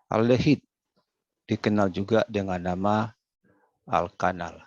Aldehid dikenal juga dengan nama alkanal.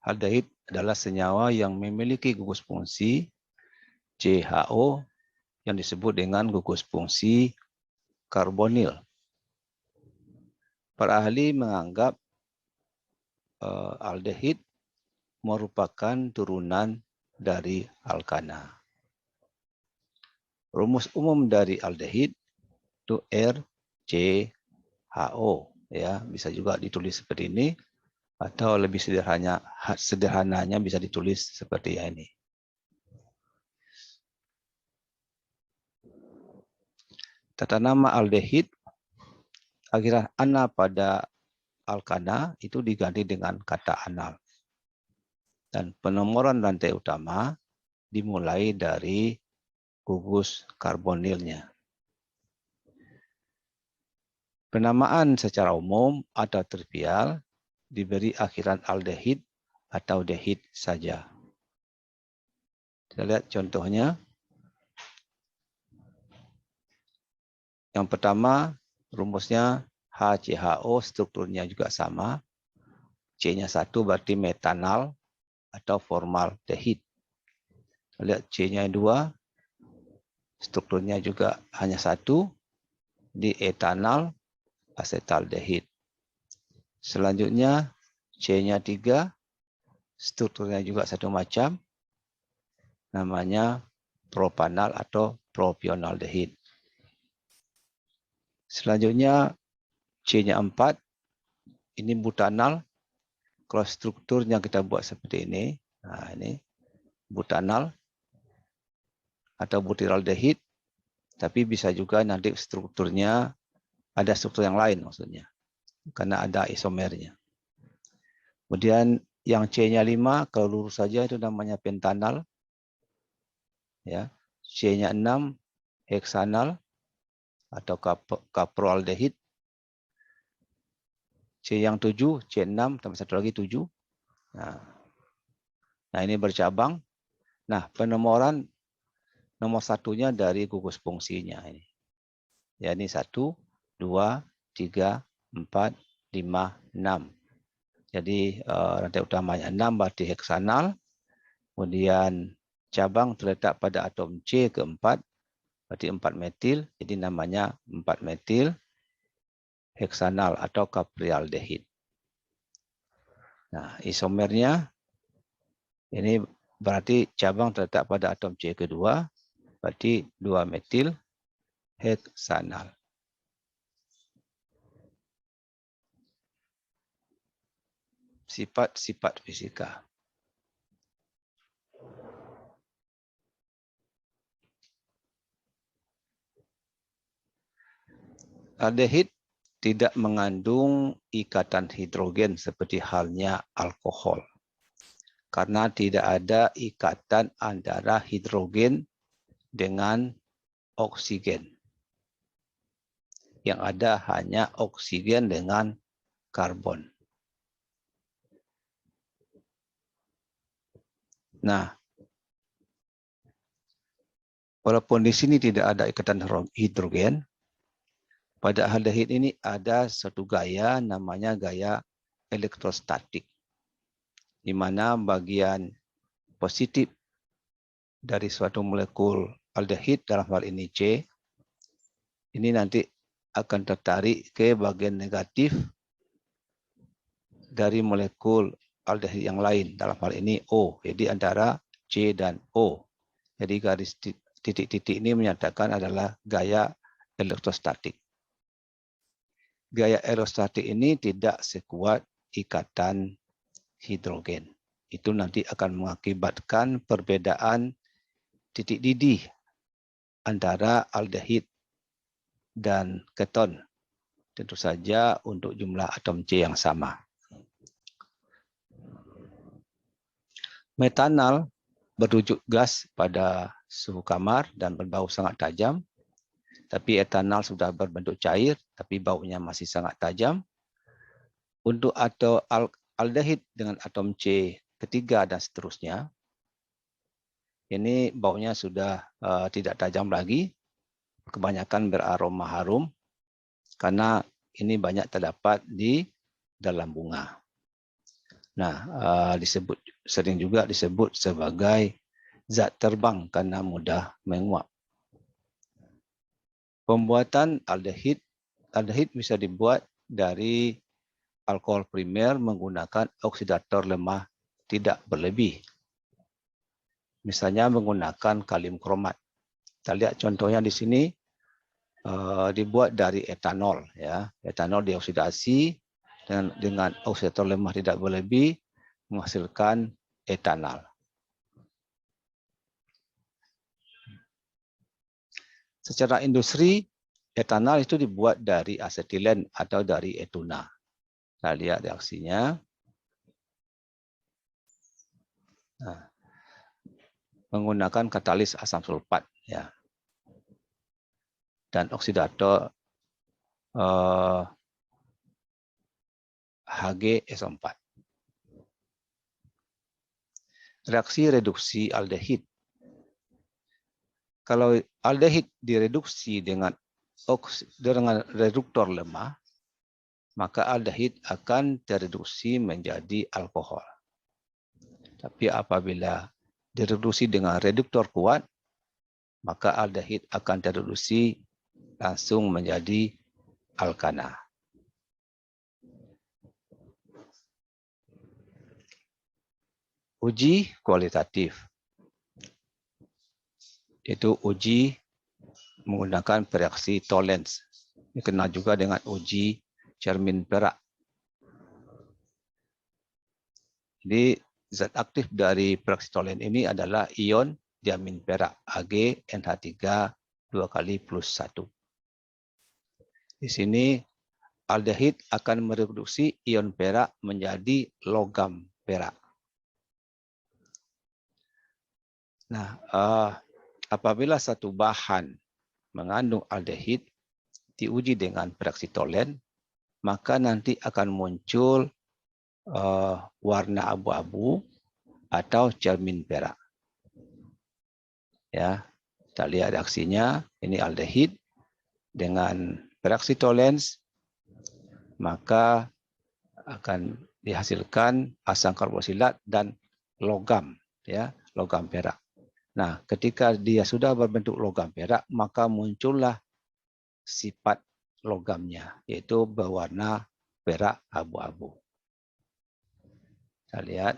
Aldehid adalah senyawa yang memiliki gugus fungsi CHO yang disebut dengan gugus fungsi karbonil. Para ahli menganggap aldehid merupakan turunan dari alkana. Rumus umum dari aldehid itu RCHO, ya, bisa juga ditulis seperti ini atau lebih sederhananya bisa ditulis seperti ini. Tata nama aldehid akhiran ana pada alkana itu diganti dengan kata anal. Dan penomoran rantai utama dimulai dari gugus karbonilnya. Penamaan secara umum atau trivial diberi akhiran aldehid atau dehid saja. Kita lihat contohnya. Yang pertama, rumusnya HCHO, strukturnya juga sama. C-nya 1 berarti metanal atau formaldehid. Lihat C-nya 2, strukturnya juga hanya 1, di etanal asetaldehid. Selanjutnya C-nya 3, strukturnya juga satu macam, namanya propanal atau propionaldehid. Selanjutnya C-nya 4, ini butanal. Kalau strukturnya kita buat seperti ini, nah ini butanal atau butiraldehid, tapi bisa juga nanti strukturnya ada struktur yang lain maksudnya, karena ada isomernya. Kemudian yang C-nya 5, kalau lurus saja itu namanya pentanal. Ya. C-nya 6, heksanal atau kaproaldehid. C yang 7, C6, tambah satu lagi 7. Nah ini bercabang. Nah, penomoran nomor satunya dari gugus fungsinya ini. Ya, ini 1, 2, 3, 4, 5, 6. Jadi rantai utamanya 6 berarti heksanal. Kemudian cabang terletak pada atom C keempat, berarti 4 metil. Jadi namanya 4 metil heksanal atau kaprialdehid. Nah, isomernya ini berarti cabang terletak pada atom C kedua, berarti 2 metil heksanal. Sifat-sifat fisika. Aldehid tidak mengandung ikatan hidrogen seperti halnya alkohol. Karena tidak ada ikatan antara hidrogen dengan oksigen. Yang ada hanya oksigen dengan karbon. Nah, walaupun di sini tidak ada ikatan hidrogen, pada aldehid ini ada satu gaya namanya gaya elektrostatik, di mana bagian positif dari suatu molekul aldehid, dalam hal ini C, ini nanti akan tertarik ke bagian negatif dari molekul aldehid yang lain, dalam hal ini O. Jadi antara C dan O. Jadi garis titik-titik ini menyatakan adalah gaya elektrostatik. Gaya elektrostatik ini tidak sekuat ikatan hidrogen. Itu nanti akan mengakibatkan perbedaan titik didih antara aldehid dan keton. Tentu saja untuk jumlah atom C yang sama. Metanal berwujud gas pada suhu kamar dan berbau sangat tajam. Tapi etanal sudah berbentuk cair, tapi baunya masih sangat tajam. Untuk atom aldehid dengan atom C ketiga dan seterusnya, ini baunya sudah tidak tajam lagi, kebanyakan beraroma harum karena ini banyak terdapat di dalam bunga. Nah, sering juga disebut sebagai zat terbang karena mudah menguap. Pembuatan aldehid bisa dibuat dari alkohol primer menggunakan oksidator lemah tidak berlebih. Misalnya menggunakan kalium kromat. Kita lihat contohnya di sini dibuat dari etanol. Ya, etanol dioksidasi dengan oksidator lemah tidak berlebih menghasilkan etanol. Secara industri, etanol itu dibuat dari asetilen atau dari etuna. Kita lihat reaksinya. Nah, menggunakan katalis asam sulfat, ya, dan oksidator HgSO4. Reaksi reduksi aldehid. Kalau aldehid direduksi dengan reduktor lemah, maka aldehid akan tereduksi menjadi alkohol. Tapi apabila direduksi dengan reduktor kuat, maka aldehid akan tereduksi langsung menjadi alkana. Uji kualitatif, yaitu uji menggunakan reaksi Tollens, dikenal juga dengan uji cermin perak. Jadi zat aktif dari reaksi Tollens ini adalah ion diamin perak AgNH3 2 kali plus 1. Di sini aldehid akan mereduksi ion perak menjadi logam perak. Nah, apabila satu bahan mengandung aldehid diuji dengan reaksi Tollens, maka nanti akan muncul warna abu-abu atau cermin perak. Ya, kita lihat reaksinya. Ini aldehid dengan reaksi Tollens, maka akan dihasilkan asam karboksilat dan logam, ya, logam perak. Nah, ketika dia sudah berbentuk logam perak, maka muncullah sifat logamnya, yaitu berwarna perak abu-abu. Kita lihat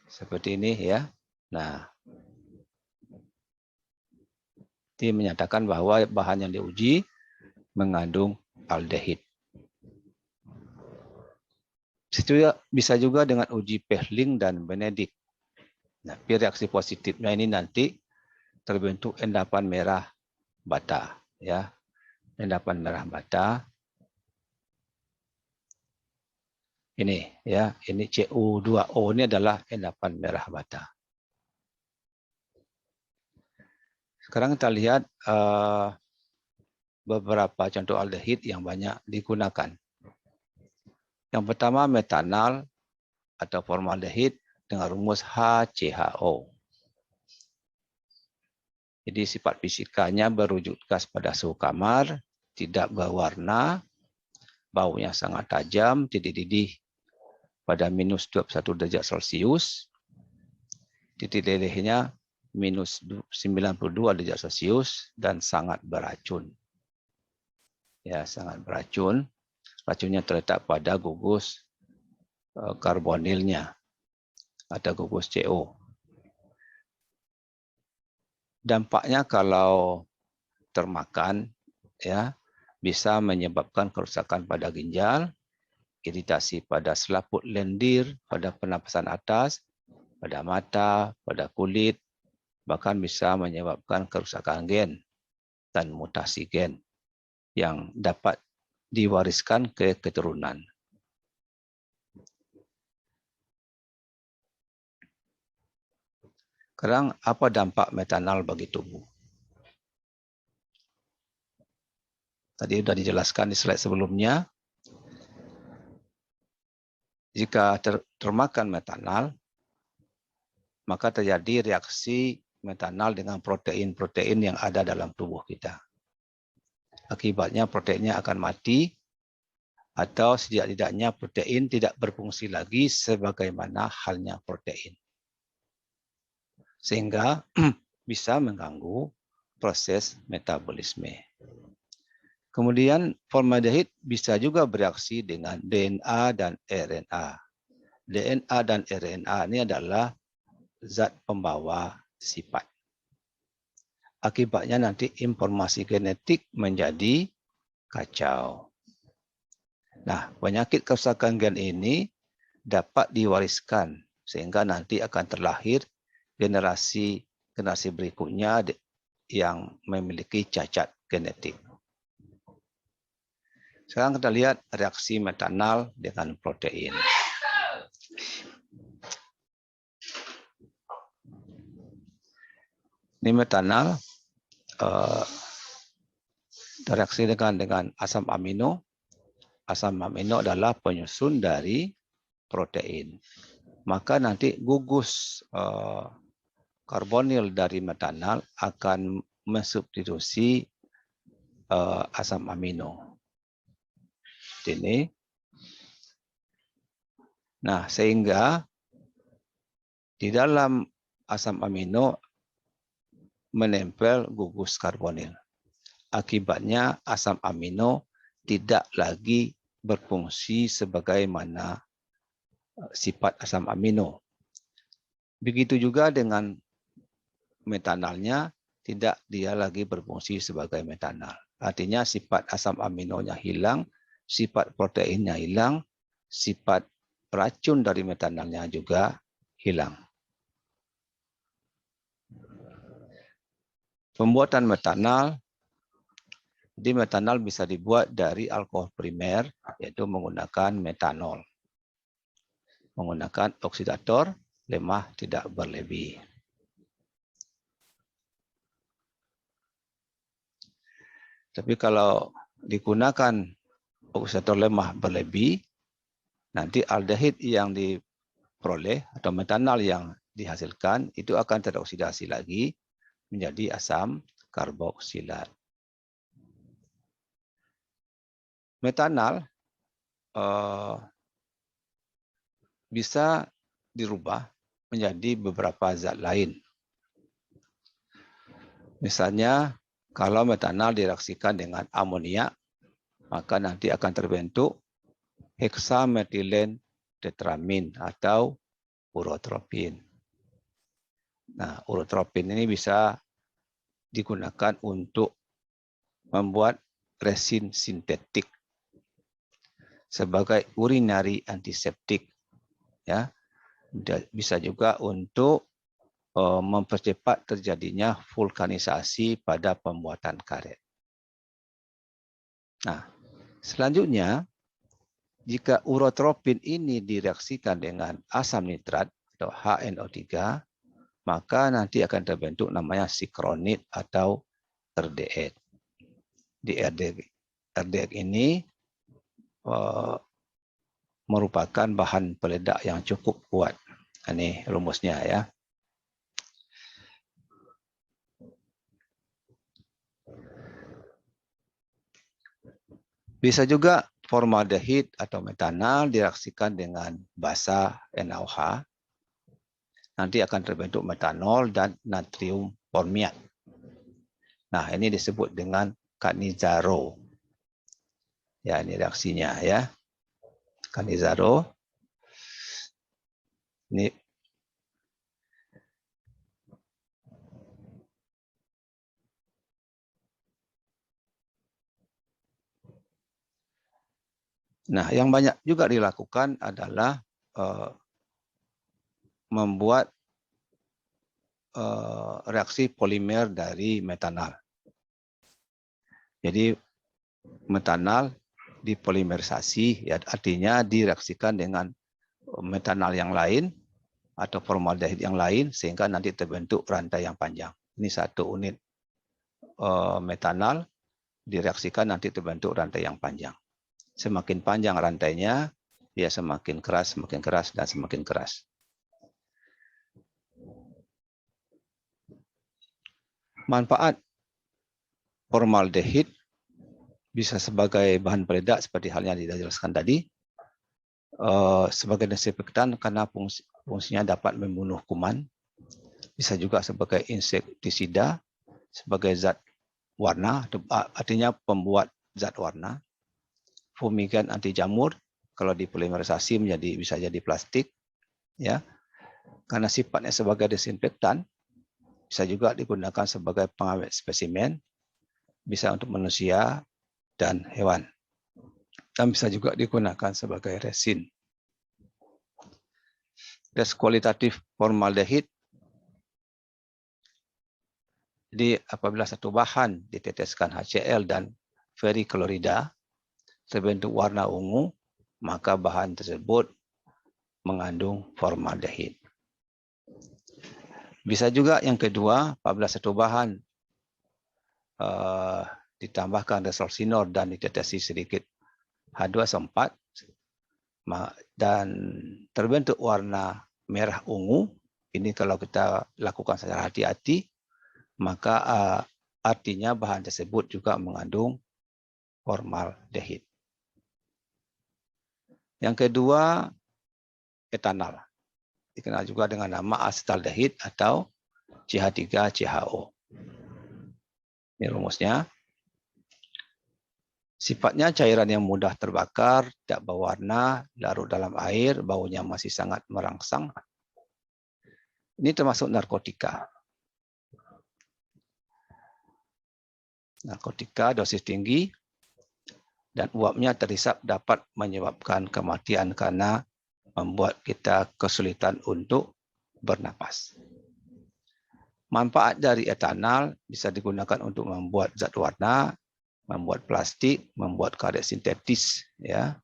seperti ini, ya. Nah, ini menyatakan bahwa bahan yang diuji mengandung aldehid. Bisa juga dengan uji Pehling dan Benedict. Nah, reaksi positifnya ini nanti terbentuk endapan merah bata, ya. Endapan merah bata. Ini, ya, ini Cu2O ini adalah endapan merah bata. Sekarang kita lihat beberapa contoh aldehid yang banyak digunakan. Yang pertama metanal atau formaldehid dengan rumus HCHO. Jadi sifat fisikanya berwujud gas pada suhu kamar, tidak berwarna, baunya sangat tajam, titik didih pada minus 21 derajat Celcius, titik didihnya minus 92 derajat Celcius, dan sangat beracun. Ya, sangat beracun. Racunnya terletak pada gugus karbonilnya atau gugus CO. Dampaknya kalau termakan, ya, bisa menyebabkan kerusakan pada ginjal, iritasi pada selaput lendir, pada pernapasan atas, pada mata, pada kulit, bahkan bisa menyebabkan kerusakan gen dan mutasi gen yang dapat diwariskan ke keturunan. Sekarang, apa dampak metanol bagi tubuh? Tadi sudah dijelaskan di slide sebelumnya. Jika termakan metanol, maka terjadi reaksi metanol dengan protein-protein yang ada dalam tubuh kita. Akibatnya proteinnya akan mati, atau setidak-tidaknya protein tidak berfungsi lagi sebagaimana halnya protein. Sehingga bisa mengganggu proses metabolisme. Kemudian formaldehid bisa juga bereaksi dengan DNA dan RNA. DNA dan RNA ini adalah zat pembawa sifat. Akibatnya nanti informasi genetik menjadi kacau. Nah, penyakit kerusakan gen ini dapat diwariskan sehingga nanti akan terlahir generasi berikutnya yang memiliki cacat genetik. Sekarang kita lihat reaksi metanal dengan protein. Ini metanal reaksi dengan asam amino. Asam amino adalah penyusun dari protein. Maka nanti gugus karbonil dari metanal akan mensubstitusi asam amino. Ini. Nah, sehingga di dalam asam amino menempel gugus karbonil. Akibatnya asam amino tidak lagi berfungsi sebagaimana sifat asam amino. Begitu juga dengan metanalnya, tidak dia lagi berfungsi sebagai metanal. Artinya sifat asam aminonya hilang, sifat proteinnya hilang, sifat racun dari metanalnya juga hilang. Pembuatan metanal, di metanal bisa dibuat dari alkohol primer, yaitu menggunakan metanol. Menggunakan oksidator lemah tidak berlebih. Tapi kalau digunakan oksidator lemah berlebih, nanti aldehid yang diperoleh atau metanal yang dihasilkan itu akan teroksidasi lagi menjadi asam karboksilat. Metanal bisa dirubah menjadi beberapa zat lain. Misalnya, kalau metanal direaksikan dengan amonia, maka nanti akan terbentuk heksametilen tetramin atau urotropin. Nah, urotropin ini bisa digunakan untuk membuat resin sintetik sebagai urinary antiseptik, ya. Bisa juga untuk mempercepat terjadinya vulkanisasi pada pembuatan karet. Nah, selanjutnya, jika urotropin ini direaksikan dengan asam nitrat atau HNO3, maka nanti akan terbentuk namanya sikronit atau RDX. Di RDX ini merupakan bahan peledak yang cukup kuat. Ini rumusnya ya. Bisa juga formaldehid atau metanal direaksikan dengan basa NaOH. Nanti akan terbentuk metanol dan natrium formiat. Nah, ini disebut dengan Cannizzaro. Ya, ini reaksinya ya. Cannizzaro. Ini nah, yang banyak juga dilakukan adalah membuat reaksi polimer dari metanal. Jadi metanal dipolimerisasi, ya, artinya direaksikan dengan metanal yang lain atau formaldehid yang lain sehingga nanti terbentuk rantai yang panjang. Ini satu unit metanal direaksikan nanti terbentuk rantai yang panjang. Semakin panjang rantainya, dia semakin keras, dan semakin keras. Manfaat formaldehid bisa sebagai bahan peledak seperti halnya dijelaskan tadi, sebagai desinfektan karena fungsinya dapat membunuh kuman, bisa juga sebagai insektisida, sebagai zat warna, artinya pembuat zat warna, fumigan anti jamur, kalau dipolimerisasi bisa jadi plastik, ya, karena sifatnya sebagai desinfektan, bisa juga digunakan sebagai pengawet spesimen, bisa untuk manusia dan hewan, dan bisa juga digunakan sebagai resin. Tes kualitatif formaldehid. Jadi apabila satu bahan diteteskan HCl dan feriklorida terbentuk warna ungu, maka bahan tersebut mengandung formaldehid. Bisa juga yang kedua, apabila satu bahan ditambahkan resorcinor dan ditetesi sedikit H2SO4 dan terbentuk warna merah ungu, ini kalau kita lakukan secara hati-hati, maka artinya bahan tersebut juga mengandung formaldehid. Yang kedua, etanol. Dikenal juga dengan nama asetaldehid atau CH3CHO. Ini rumusnya. Sifatnya cairan yang mudah terbakar, tidak berwarna, larut dalam air, baunya masih sangat merangsang. Ini termasuk narkotika. Narkotika dosis tinggi dan uapnya terhisap dapat menyebabkan kematian karena membuat kita kesulitan untuk bernapas. Manfaat dari etanol bisa digunakan untuk membuat zat warna, membuat plastik, membuat karet sintetis, ya,